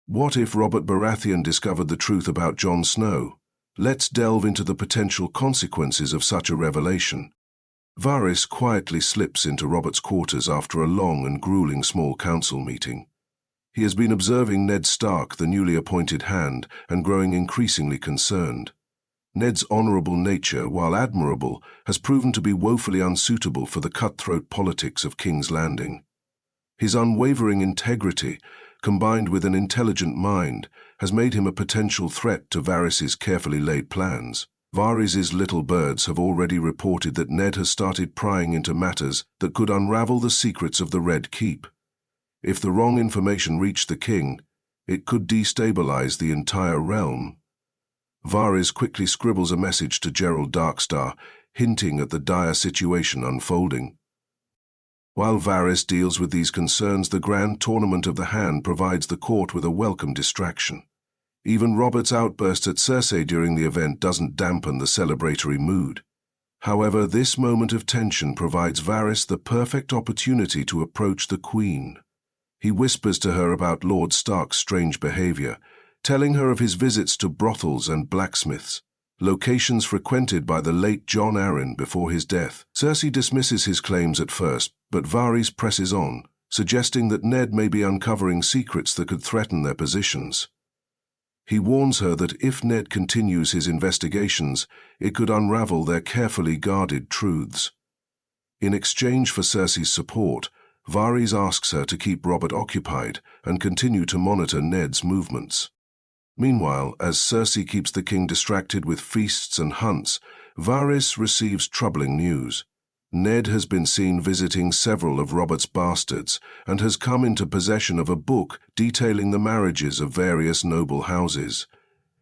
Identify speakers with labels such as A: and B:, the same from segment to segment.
A: What if Robert Baratheon discovered the truth about Jon Snow? Let's delve into the potential consequences of such a revelation. Varys quietly slips into Robert's quarters after a long and grueling small council meeting. He has been observing Ned Stark, the newly appointed hand, and growing increasingly concerned. Ned's honorable nature, while admirable, has proven to be woefully unsuitable for the cutthroat politics of King's Landing. His unwavering integrity, combined with an intelligent mind, has made him a potential threat to Varys's carefully laid plans. Varys's little birds have already reported that Ned has started prying into matters that could unravel the secrets of the Red Keep. If the wrong information reached the king, it could destabilize the entire realm. Varys quickly scribbles a message to Gerold Darkstar, hinting at the dire situation unfolding. While Varys deals with these concerns, the grand tournament of the hand provides the court with a welcome distraction. Even Robert's outburst at Cersei during the event doesn't dampen the celebratory mood. However, this moment of tension provides Varys the perfect opportunity to approach the Queen. He whispers to her about Lord Stark's strange behavior, telling her of his visits to brothels and blacksmiths, locations frequented by the late Jon Arryn before his death. Cersei dismisses his claims at first, but Varys presses on, suggesting that Ned may be uncovering secrets that could threaten their positions. He warns her that if Ned continues his investigations, it could unravel their carefully guarded truths. In exchange for Cersei's support, Varys asks her to keep Robert occupied and continue to monitor Ned's movements. Meanwhile, as Cersei keeps the king distracted with feasts and hunts, Varys receives troubling news. Ned has been seen visiting several of Robert's bastards and has come into possession of a book detailing the marriages of various noble houses.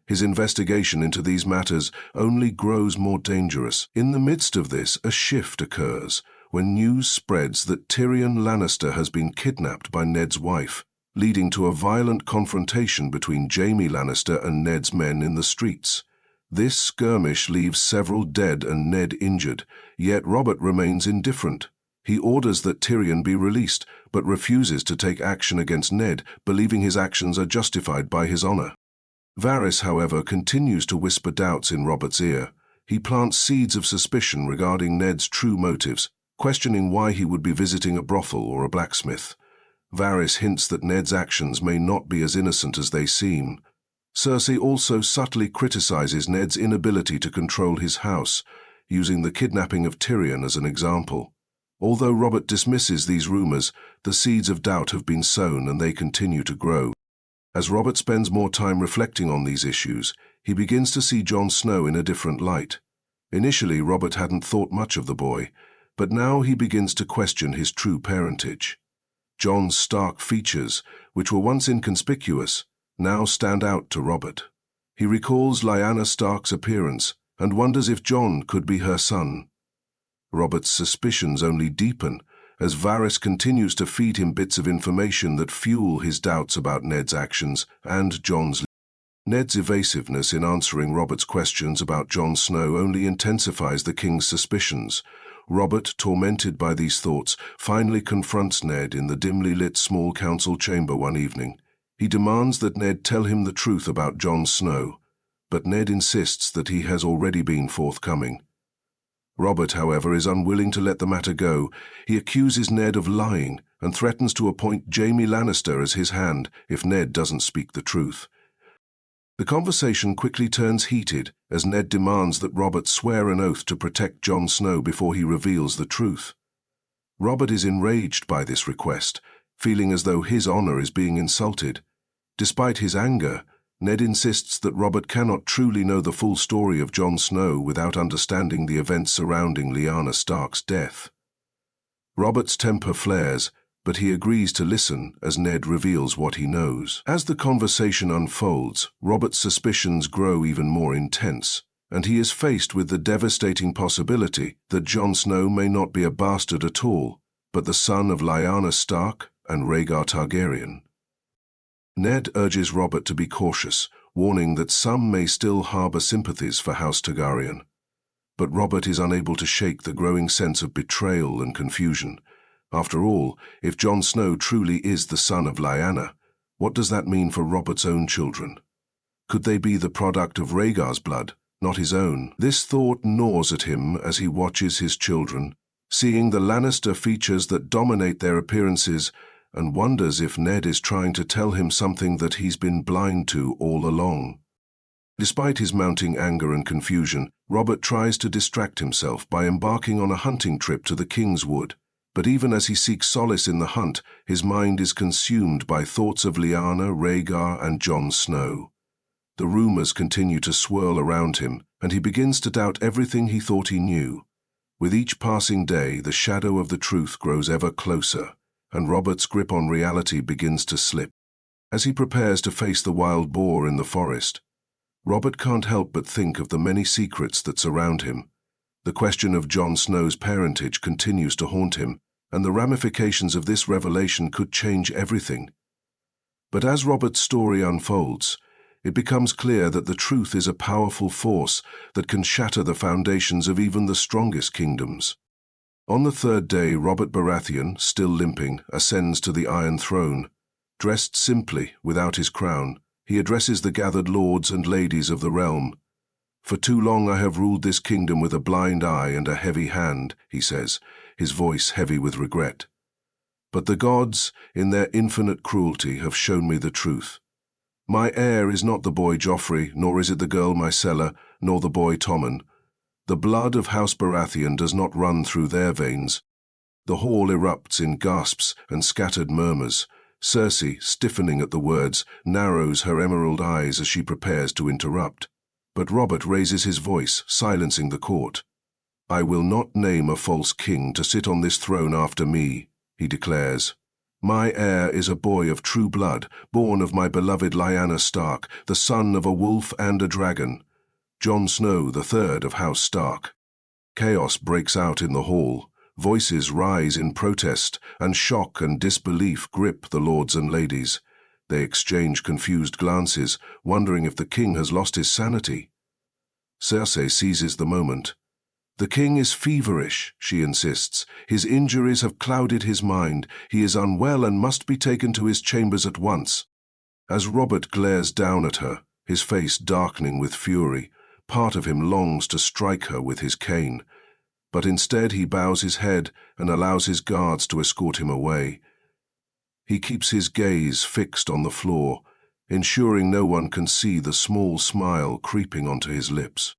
A: His investigation into these matters only grows more dangerous. In the midst of this, a shift occurs when news spreads that Tyrion Lannister has been kidnapped by Ned's wife, leading to a violent confrontation between Jaime Lannister and Ned's men in the streets. This skirmish leaves several dead and Ned injured, yet Robert remains indifferent. He orders that Tyrion be released, but refuses to take action against Ned, believing his actions are justified by his honor. Varys, however, continues to whisper doubts in Robert's ear. He plants seeds of suspicion regarding Ned's true motives, questioning why he would be visiting a brothel or a blacksmith. Varys hints that Ned's actions may not be as innocent as they seem. Cersei also subtly criticizes Ned's inability to control his house, using the kidnapping of Tyrion as an example. Although Robert dismisses these rumors, the seeds of doubt have been sown and they continue to grow. As Robert spends more time reflecting on these issues, he begins to see Jon Snow in a different light. Initially, Robert hadn't thought much of the boy, but now he begins to question his true parentage. Jon's Stark features, which were once inconspicuous, now stand out to Robert. He recalls Lyanna Stark's appearance and wonders if Jon could be her son. Robert's suspicions only deepen as Varys continues to feed him bits of information that fuel his doubts about Ned's actions and Jon's. Ned's evasiveness in answering Robert's questions about Jon Snow only intensifies the king's suspicions. Robert, tormented by these thoughts, finally confronts Ned in the dimly lit small council chamber one evening. He demands that Ned tell him the truth about Jon Snow, but Ned insists that he has already been forthcoming. Robert, however, is unwilling to let the matter go. He accuses Ned of lying and threatens to appoint Jaime Lannister as his hand if Ned doesn't speak the truth. The conversation quickly turns heated as Ned demands that Robert swear an oath to protect Jon Snow before he reveals the truth. Robert is enraged by this request, feeling as though his honor is being insulted. Despite his anger, Ned insists that Robert cannot truly know the full story of Jon Snow without understanding the events surrounding Lyanna Stark's death. Robert's temper flares, but he agrees to listen as Ned reveals what he knows. As the conversation unfolds, Robert's suspicions grow even more intense, and he is faced with the devastating possibility that Jon Snow may not be a bastard at all, but the son of Lyanna Stark and Rhaegar Targaryen. Ned urges Robert to be cautious, warning that some may still harbor sympathies for House Targaryen. But Robert is unable to shake the growing sense of betrayal and confusion. After all, if Jon Snow truly is the son of Lyanna, What does that mean for Robert's own children? Could they be the product of Rhaegar's blood, not his own? This thought gnaws at him as he watches his children, seeing the Lannister features that dominate their appearances, and wonders if Ned is trying to tell him something that he's been blind to all along. Despite his mounting anger and confusion, Robert tries to distract himself by embarking on a hunting trip to the King's Wood. But even as he seeks solace in the hunt, his mind is consumed by thoughts of Lyanna, Rhaegar, and Jon Snow. The rumors continue to swirl around him, and he begins to doubt everything he thought he knew. With each passing day, the shadow of the truth grows ever closer, and Robert's grip on reality begins to slip. As he prepares to face the wild boar in the forest, Robert can't help but think of the many secrets that surround him. The question of Jon Snow's parentage continues to haunt him, and the ramifications of this revelation could change everything. But as Robert's story unfolds, it becomes clear that the truth is a powerful force that can shatter the foundations of even the strongest kingdoms. On the third day, Robert Baratheon, still limping, ascends to the Iron Throne. Dressed simply, without his crown, he addresses the gathered lords and ladies of the realm. "For too long I have ruled this kingdom with a blind eye and a heavy hand," he says, his voice heavy with regret. "But the gods, in their infinite cruelty, have shown me the truth. My heir is not the boy Joffrey, nor is it the girl Myrcella, nor the boy Tommen. The blood of House Baratheon does not run through their veins." The hall erupts in gasps and scattered murmurs. Cersei, stiffening at the words, narrows her emerald eyes as she prepares to interrupt. But Robert raises his voice, silencing the court. "I will not name a false king to sit on this throne after me," he declares. "My heir is a boy of true blood, born of my beloved Lyanna Stark, the son of a wolf and a dragon. Jon Snow, the third of House Stark." Chaos breaks out in the hall. Voices rise in protest, and shock and disbelief grip the lords and ladies. They exchange confused glances, wondering if the king has lost his sanity. Cersei seizes the moment. "The king is feverish," she insists. "His injuries have clouded his mind. He is unwell and must be taken to his chambers at once." As Robert glares down at her, his face darkening with fury, part of him longs to strike her with his cane. But instead he bows his head and allows his guards to escort him away. He keeps his gaze fixed on the floor, ensuring no one can see the small smile creeping onto his lips.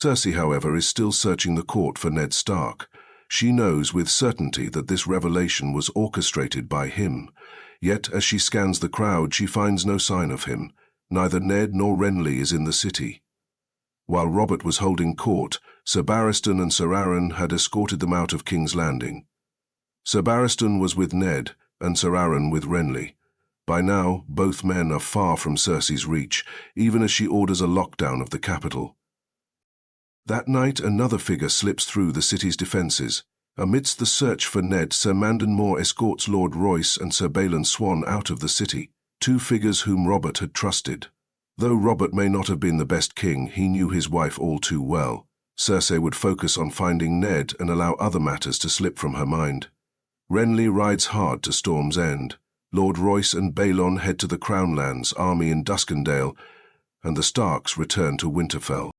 A: Cersei, however, is still searching the court for Ned Stark. She knows with certainty that this revelation was orchestrated by him. Yet, as she scans the crowd, she finds no sign of him. Neither Ned nor Renly is in the city. While Robert was holding court, Sir Barristan and Sir Aaron had escorted them out of King's Landing. Sir Barristan was with Ned, and Sir Aaron with Renly. By now, both men are far from Cersei's reach, even as she orders a lockdown of the capital. That night, another figure slips through the city's defences. Amidst the search for Ned, Sir Mandon Moore escorts Lord Royce and Sir Balon Swann out of the city, two figures whom Robert had trusted. Though Robert may not have been the best king, he knew his wife all too well. Cersei would focus on finding Ned and allow other matters to slip from her mind. Renly rides hard to Storm's End. Lord Royce and Balon head to the Crownlands army in Duskendale, and the Starks return to Winterfell.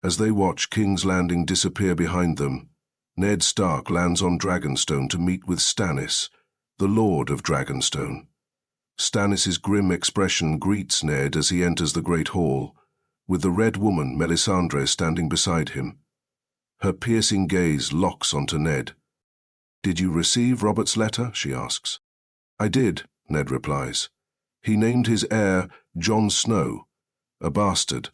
A: As they watch King's Landing disappear behind them, Ned Stark lands on Dragonstone to meet with Stannis, the Lord of Dragonstone. Stannis' grim expression greets Ned as he enters the Great Hall, with the Red Woman, Melisandre, standing beside him. Her piercing gaze locks onto Ned. "Did you receive Robert's letter?" she asks. "I did," Ned replies. "He named his heir Jon Snow, a bastard."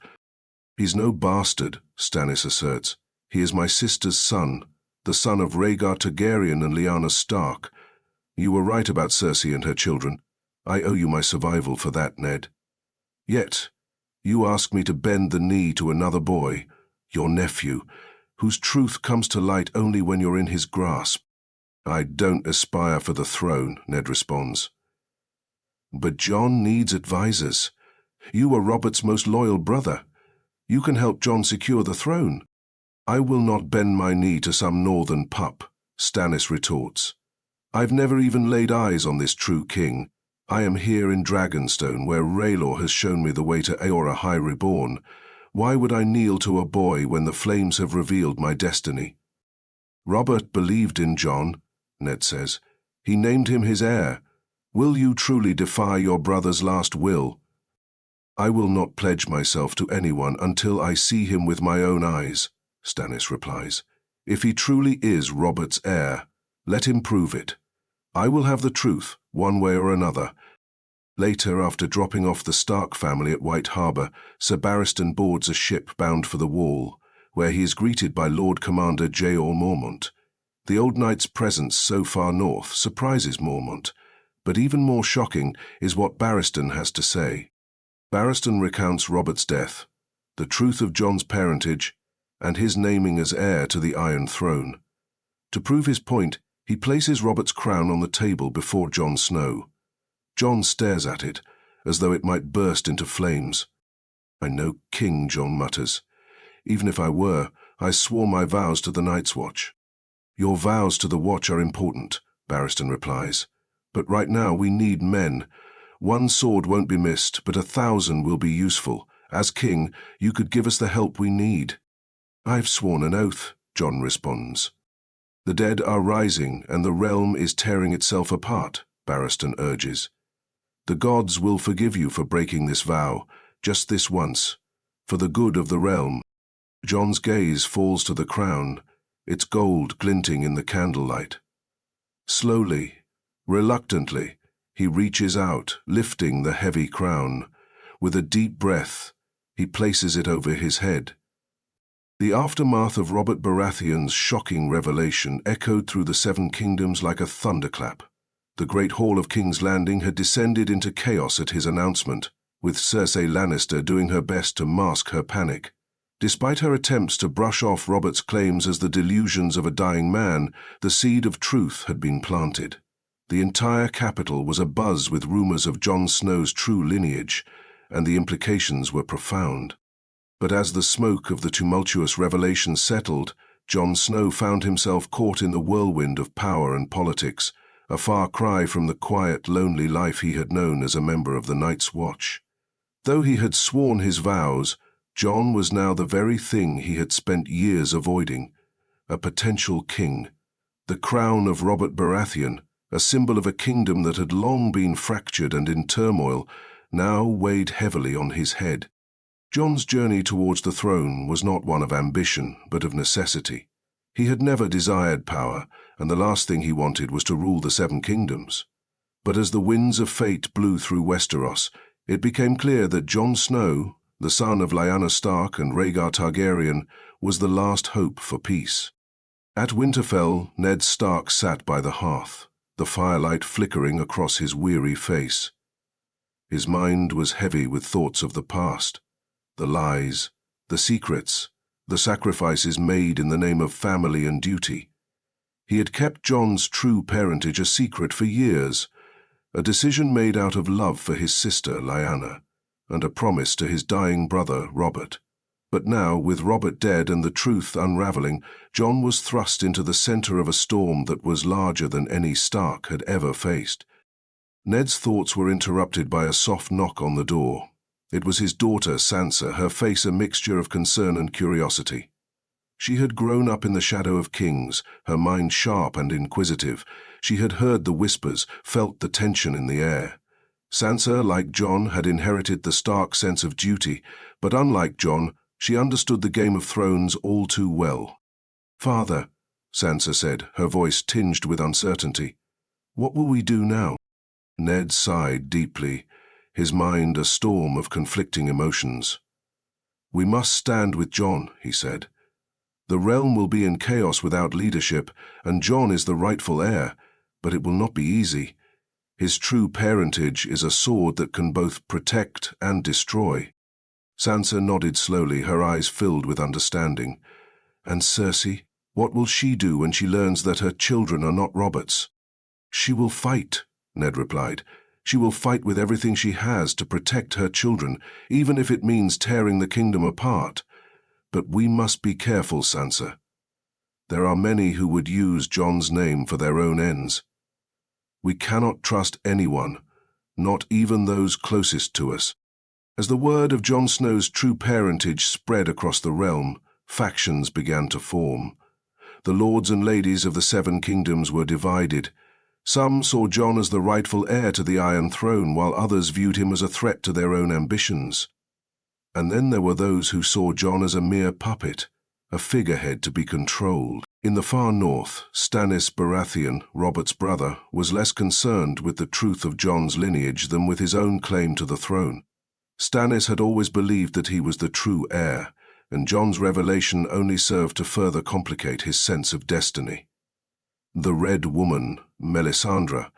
A: "He's no bastard," Stannis asserts. "He is my sister's son, the son of Rhaegar Targaryen and Lyanna Stark. You were right about Cersei and her children. I owe you my survival for that, Ned. Yet, you ask me to bend the knee to another boy, your nephew, whose truth comes to light only when you're in his grasp." "I don't aspire for the throne," Ned responds. "But Jon needs advisors. You are Robert's most loyal brother. You can help Jon secure the throne." "I will not bend my knee to some northern pup," Stannis retorts. "I've never even laid eyes on this true king. I am here in Dragonstone, where Rhaelor has shown me the way to Aora High Reborn. Why would I kneel to a boy when the flames have revealed my destiny?" "Robert believed in Jon," Ned says. "He named him his heir. Will you truly defy your brother's last will?" "I will not pledge myself to anyone until I see him with my own eyes," Stannis replies. "If he truly is Robert's heir, let him prove it. I will have the truth, one way or another." Later, after dropping off the Stark family at White Harbour, Sir Barristan boards a ship bound for the Wall, where he is greeted by Lord Commander Jeor Mormont. The old knight's presence so far north surprises Mormont, but even more shocking is what Barristan has to say. Barristan recounts Robert's death, the truth of Jon's parentage, and his naming as heir to the Iron Throne. To prove his point, he places Robert's crown on the table before Jon Snow. Jon stares at it, as though it might burst into flames. "I'm no king," Jon mutters. "Even if I were, I swore my vows to the Night's Watch." "Your vows to the Watch are important," Barristan replies. "But right now we need men. One sword won't be missed, but 1,000 will be useful. As king, you could give us the help we need." "I've sworn an oath," Jon responds. "The dead are rising, and the realm is tearing itself apart," Barristan urges. "The gods will forgive you for breaking this vow, just this once, for the good of the realm." Jon's gaze falls to the crown, its gold glinting in the candlelight. Slowly, reluctantly, he reaches out, lifting the heavy crown. With a deep breath, he places it over his head. The aftermath of Robert Baratheon's shocking revelation echoed through the Seven Kingdoms like a thunderclap. The Great Hall of King's Landing had descended into chaos at his announcement, with Cersei Lannister doing her best to mask her panic. Despite her attempts to brush off Robert's claims as the delusions of a dying man, the seed of truth had been planted. The entire capital was abuzz with rumors of Jon Snow's true lineage, and the implications were profound. But as the smoke of the tumultuous revelation settled, Jon Snow found himself caught in the whirlwind of power and politics, a far cry from the quiet, lonely life he had known as a member of the Night's Watch. Though he had sworn his vows, Jon was now the very thing he had spent years avoiding, a potential king. The crown of Robert Baratheon, a symbol of a kingdom that had long been fractured and in turmoil, now weighed heavily on his head. Jon's journey towards the throne was not one of ambition, but of necessity. He had never desired power, and the last thing he wanted was to rule the Seven Kingdoms. But as the winds of fate blew through Westeros, it became clear that Jon Snow, the son of Lyanna Stark and Rhaegar Targaryen, was the last hope for peace. At Winterfell, Ned Stark sat by the hearth, the firelight flickering across his weary face. His mind was heavy with thoughts of the past, the lies, the secrets, the sacrifices made in the name of family and duty. He had kept Jon's true parentage a secret for years, a decision made out of love for his sister Lyanna, and a promise to his dying brother Robert. But now, with Robert dead and the truth unraveling, Jon was thrust into the center of a storm that was larger than any Stark had ever faced. Ned's thoughts were interrupted by a soft knock on the door. It was his daughter, Sansa, her face a mixture of concern and curiosity. She had grown up in the shadow of kings, her mind sharp and inquisitive. She had heard the whispers, felt the tension in the air. Sansa, like Jon, had inherited the Stark sense of duty, but unlike Jon, she understood the Game of Thrones all too well. "Father," Sansa said, her voice tinged with uncertainty, "what will we do now?" Ned sighed deeply, his mind a storm of conflicting emotions. "We must stand with Jon," he said. "The realm will be in chaos without leadership, and Jon is the rightful heir, but it will not be easy. His true parentage is a sword that can both protect and destroy." Sansa nodded slowly, her eyes filled with understanding. "And Cersei, what will she do when she learns that her children are not Robert's?" "She will fight," Ned replied. "She will fight with everything she has to protect her children, even if it means tearing the kingdom apart. But we must be careful, Sansa. There are many who would use Jon's name for their own ends. We cannot trust anyone, not even those closest to us. As the word of Jon Snow's true parentage spread across the realm, factions began to form. The lords and ladies of the Seven Kingdoms were divided. Some saw Jon as the rightful heir to the Iron Throne, while others viewed him as a threat to their own ambitions. And then there were those who saw Jon as a mere puppet, a figurehead to be controlled. In the far north, Stannis Baratheon, Robert's brother, was less concerned with the truth of Jon's lineage than with his own claim to the throne. Stannis had always believed that he was the true heir, and Jon's revelation only served to further complicate his sense of destiny. The Red Woman, Melisandre,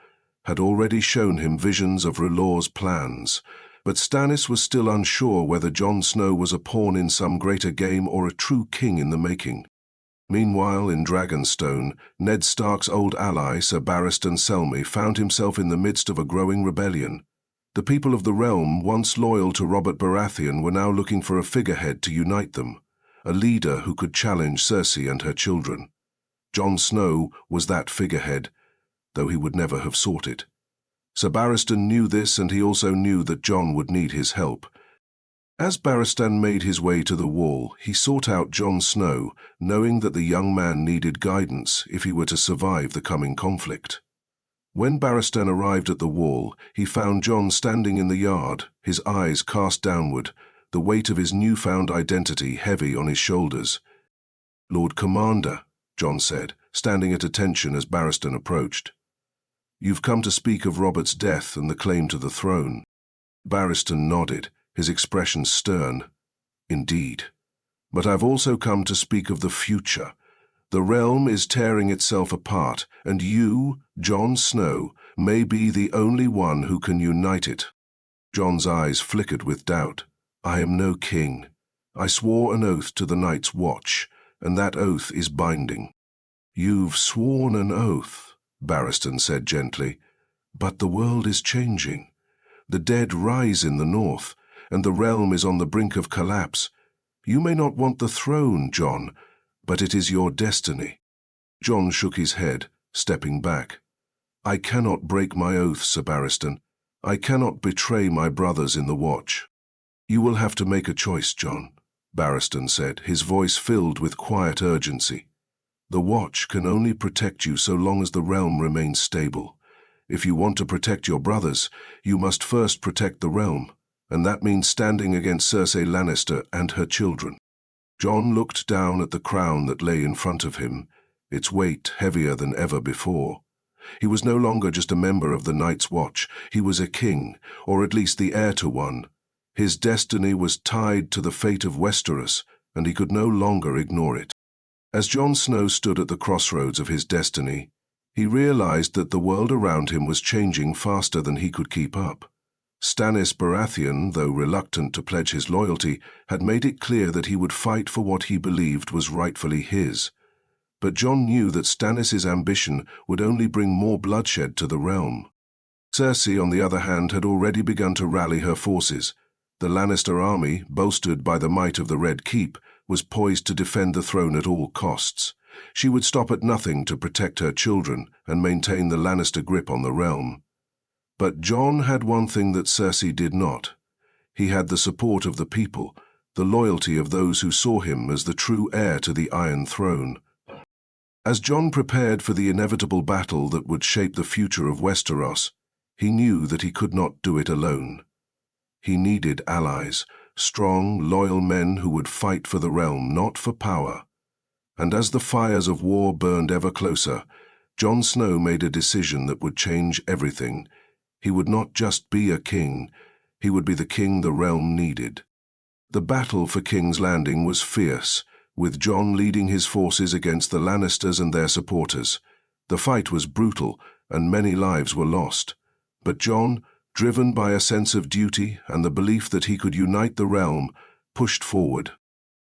A: had already shown him visions of R'hllor's plans, but Stannis was still unsure whether Jon Snow was a pawn in some greater game or a true king in the making. Meanwhile, in Dragonstone, Ned Stark's old ally, Sir Barristan Selmy, found himself in the midst of a growing rebellion. The people of the realm, once loyal to Robert Baratheon, were now looking for a figurehead to unite them, a leader who could challenge Cersei and her children. Jon Snow was that figurehead, though he would never have sought it. Sir Barristan knew this, and he also knew that Jon would need his help. As Barristan made his way to the wall, he sought out Jon Snow, knowing that the young man needed guidance if he were to survive the coming conflict. When Barristan arrived at the wall, he found Jon standing in the yard, his eyes cast downward, the weight of his newfound identity heavy on his shoulders. "Lord Commander," Jon said, standing at attention as Barristan approached. "You've come to speak of Robert's death and the claim to the throne." Barristan nodded, his expression stern. "Indeed. But I've also come to speak of the future. The realm is tearing itself apart, and you, Jon Snow, may be the only one who can unite it." Jon's eyes flickered with doubt. "I am no king. I swore an oath to the Night's Watch, and that oath is binding." "You've sworn an oath," Barristan said gently, "but the world is changing. The dead rise in the north, and the realm is on the brink of collapse. You may not want the throne, Jon, but it is your destiny." Jon shook his head, stepping back. "I cannot break my oath, Sir Barristan. I cannot betray my brothers in the Watch." "You will have to make a choice, Jon," Barristan said, his voice filled with quiet urgency. "The Watch can only protect you so long as the realm remains stable. If you want to protect your brothers, you must first protect the realm, and that means standing against Cersei Lannister and her children." Jon looked down at the crown that lay in front of him, its weight heavier than ever before. He was no longer just a member of the Night's Watch. He was a king, or at least the heir to one. His destiny was tied to the fate of Westeros, and he could no longer ignore it. As Jon Snow stood at the crossroads of his destiny, he realized that the world around him was changing faster than he could keep up. Stannis Baratheon, though reluctant to pledge his loyalty, had made it clear that he would fight for what he believed was rightfully his. But Jon knew that Stannis' ambition would only bring more bloodshed to the realm. Cersei, on the other hand, had already begun to rally her forces. The Lannister army, bolstered by the might of the Red Keep, was poised to defend the throne at all costs. She would stop at nothing to protect her children and maintain the Lannister grip on the realm. But Jon had one thing that Cersei did not. He had the support of the people, the loyalty of those who saw him as the true heir to the Iron Throne. As Jon prepared for the inevitable battle that would shape the future of Westeros, he knew that he could not do it alone. He needed allies, strong, loyal men who would fight for the realm, not for power. And as the fires of war burned ever closer, Jon Snow made a decision that would change everything. He would not just be a king, he would be the king the realm needed. The battle for King's Landing was fierce, with Jon leading his forces against the Lannisters and their supporters. The fight was brutal, and many lives were lost. But Jon, driven by a sense of duty and the belief that he could unite the realm, pushed forward.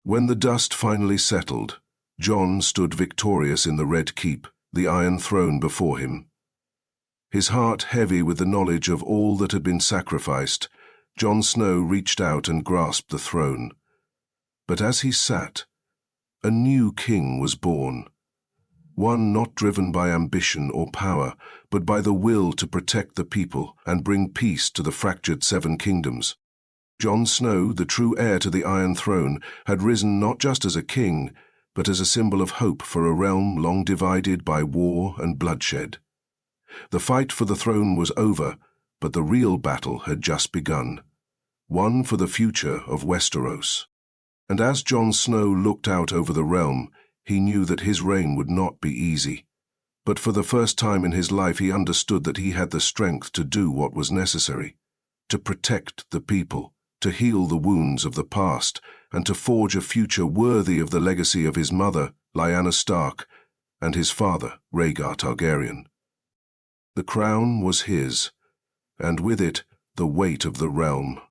A: When the dust finally settled, Jon stood victorious in the Red Keep, the Iron Throne before him. His heart heavy with the knowledge of all that had been sacrificed, Jon Snow reached out and grasped the throne. But as he sat, a new king was born. one not driven by ambition or power, but by the will to protect the people and bring peace to the fractured Seven Kingdoms. Jon Snow, the true heir to the Iron Throne, had risen not just as a king, but as a symbol of hope for a realm long divided by war and bloodshed. The fight for the throne was over, but the real battle had just begun, one for the future of Westeros. And as Jon Snow looked out over the realm, he knew that his reign would not be easy. But for the first time in his life he understood that he had the strength to do what was necessary, to protect the people, to heal the wounds of the past, and to forge a future worthy of the legacy of his mother, Lyanna Stark, and his father, Rhaegar Targaryen. The crown was his, and with it the weight of the realm.